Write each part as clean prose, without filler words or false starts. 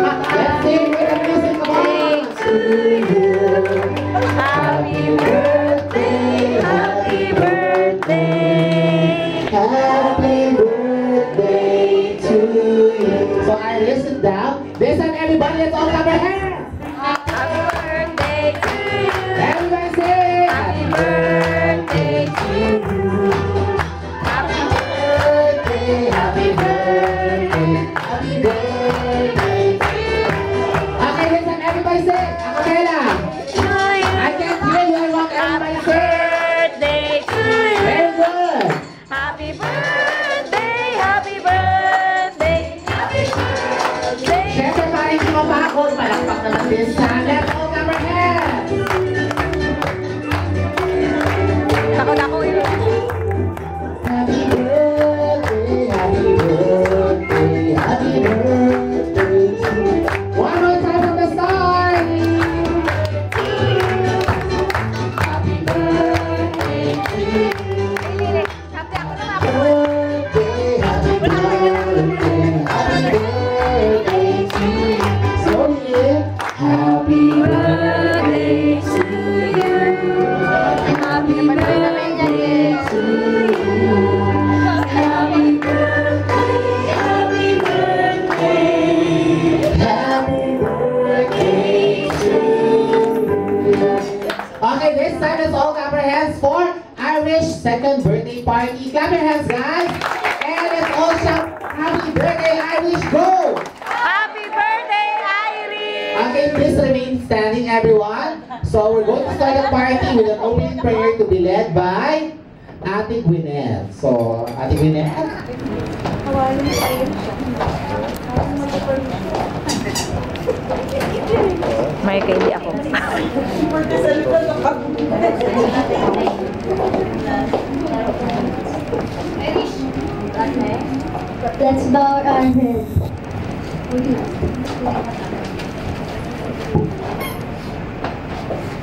Let's sing with the music, come on! Happy birthday, happy birthday. Happy birthday to you. So I listen down. Listen everybody, let's all clap our hands. Happy birthday to you. Everybody say Happy birthday to you. Happy birthday, happy birthday, happy birthday to you. Okay, listen everybody say acapella. I can't hear you. I want everybody say birthday to you. very good. Happy birthday, happy birthday, happy birthday. Siyempre para hindi mapakot, palakpak naman din sa let's all clap our hands. Takot ako eh. Happy birthday, happy birthday, happy birthday to you. One more time from the start. Happy birthday to you. Happy ako naman ako. Birthday, happy birthday, happy birthday to you. So yeah, happy birthday to you. Happy birthday to you. Happy birthday, happy birthday, happy birthday to you. Okay, this time let's all clap our hands for Irish second birthday party. Clap your hands, guys. And let's all shout happy birthday, Irish, go! Happy birthday, Iris! Okay, please remain standing, everyone. So we're going to start the party with an opening prayer to be led by Ate Gwyneth. So, Ate Gwyneth. May kaili ako. Let's bow our heads.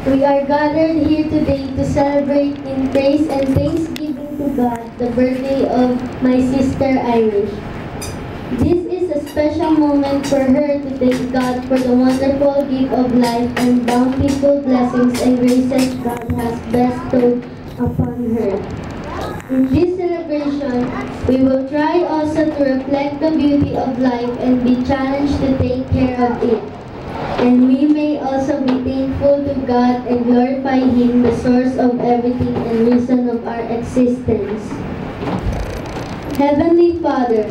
We are gathered here today to celebrate in praise and thanksgiving to God the birthday of my sister Irish. This is a special moment for her to thank God for the wonderful gift of life and bountiful blessings and graces God has bestowed upon her. In this celebration, we will try also to reflect the beauty of life and be challenged to take care of it. And we may also be thankful to God and glorify Him, the source of everything and reason of our existence. Heavenly Father,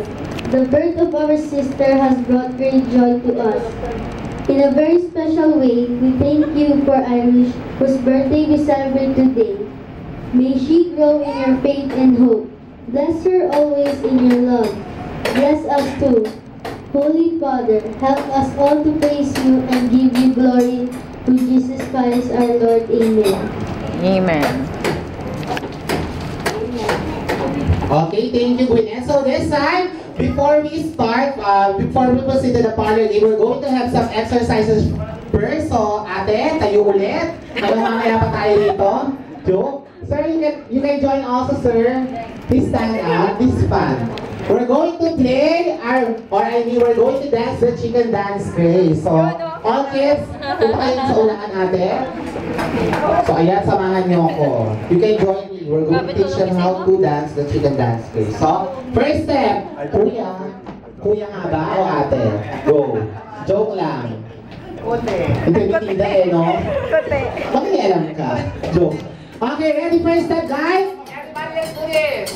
the birth of our sister has brought great joy to us. In a very special way, we thank you for Irish, whose birthday we celebrate today. May she grow in your faith and hope. Bless her always in your love. Bless us too. Holy Father, help us all to praise you and give you glory through Jesus Christ our Lord. Amen. Amen. Okay, thank you, Gwyneth. So this time, before we start, before we proceed to the parlor game, we're going to have some exercises first. So, ate, tayo ulit. Mamaya pa tayo dito. Joke. Sir, you can join also, sir. Please stand up. This is fun. We're going to play, we're going to dance the chicken dance craze. So, all kids, punta kayo sa unahan ate. So, ayan, samahan niyo ako. You can join me. We're going to teach them how to dance the chicken dance craze. So, first step, kuya. Kuya nga ba o ate? Go. Joke lang. Ito yung tida eh, no? Bakit alam ka? Joke. Okay, ready? First step, guys? Everybody, let's do this.